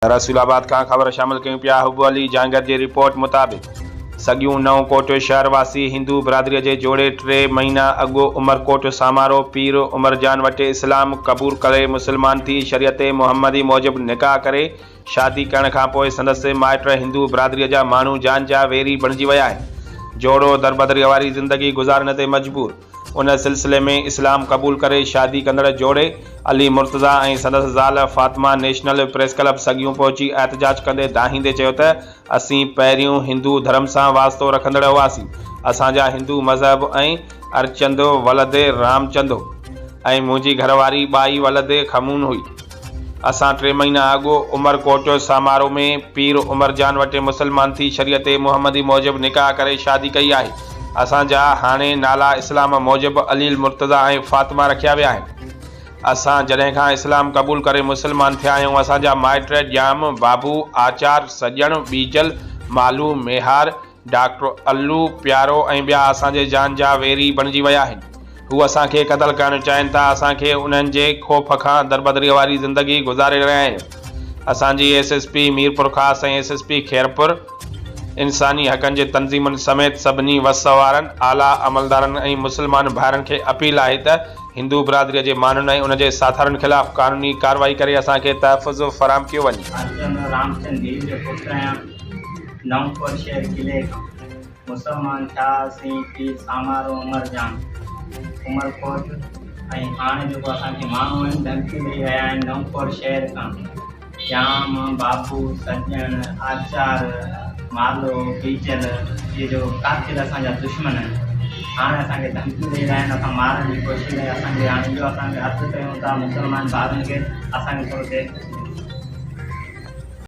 रसूलाबाद का खबर शामिल कयूं पिया। हुब अली जहांगीर जी रिपोर्ट मुताबिक़ सॻियूं नवकोट शहरवासी हिंदू बिरादरीअ जे जोड़े 3 महीना अॻु उमरकोट सामारो पीर उमरजान वटि इस्लाम क़बूल करे मुसलमान थी शरीयत मुहम्मदी मूजिब निकाह करे शादी करण खां पोइ संदसि माइट हिंदू बिरादरीअ जा माण्हू जान जा वेरी बणिजी विया आहिनि। जोड़ो दरबदरीअ वारी ज़िंदगी गुज़ारण ते मजबूर। उन सिलसिले में इस्लाम क़बूल करे शादी कंदड़ जोड़े अली मुर्तज़ा ऐं संदसि ज़ाल फातिमा नेशनल प्रेस क्लब सॻियूं पहुची एहतजाज कंदे दाहींदे चयो त असीं पहिरियों हिंदू धर्म सां वास्तो रखंदड़ हुआसीं। असांजा हिंदू मज़हब ऐं अरचंदो वलदे रामचंदो ऐं मुंहिंजी घरवारी बाई वलदे खमून हुई। असां 3 महीना अॻु उमरकोट सामारो में पीर उमरजान वटि मुसलमान थी शरीयत मुहम्मदी मूजिब निकाह करे शादी कई आहे। असांजा हाणे नाला इस्लाम मूजिब अली मुर्तज़ा ऐं फातिमा रखिया विया आहिनि। असां जॾहिं खां इस्लाम क़बूल करे मुसलमान थिया आहियूं असांजा माइट ॼाम बाबू आचार सॼण बीजल मालू मेहार डॉक्टर अल्लू प्यारो ऐं ॿिया असांजे जान जा वेरी बणिजी विया आहिनि। हू असांखे क़तल करणु चाहिनि था। असांखे उन्हनि जे ख़ौफ़ खां दरबदरीअ वारी ज़िंदगी गुज़ारे रहिया आहियूं। असांजी SSP मीरपुर ख़ासि ऐं SSP खैरपुर इंसानी हक़नि जे तंज़ीमुनि समेत सभिनी वस वारनि आला अमलदारनि ऐं मुसलमान भाइरनि खे अपील आहे त हिंदू बिरादरीअ जे माण्हुनि ऐं उनजे साथारनि ख़िलाफ़ कानूनी कार्रवाई करे असांखे तहफ़ुज़ फराहम कयो वञे। रामचंद देव जो पुत्र आहियां। नवकोट शहर किले खां मुसलमान थियासीं पीर सामारो उमरजान उमरकोट ऐं हाणे जेको असांखे माण्हू आहिनि धमकी ॾेई रहिया आहिनि नवकोट शहर खां जाम बाबू सॼण आचार मालो बीजल इहे जो कातिल असांजा दुश्मन आहिनि। हाणे असांखे धमकी ॾेई रहिया आहिनि। असां मारण जी कोशिशि कई। असांखे हाणे इहो असांखे हथु कयूं था मुसलमान भाउरनि खे असांखे थोरो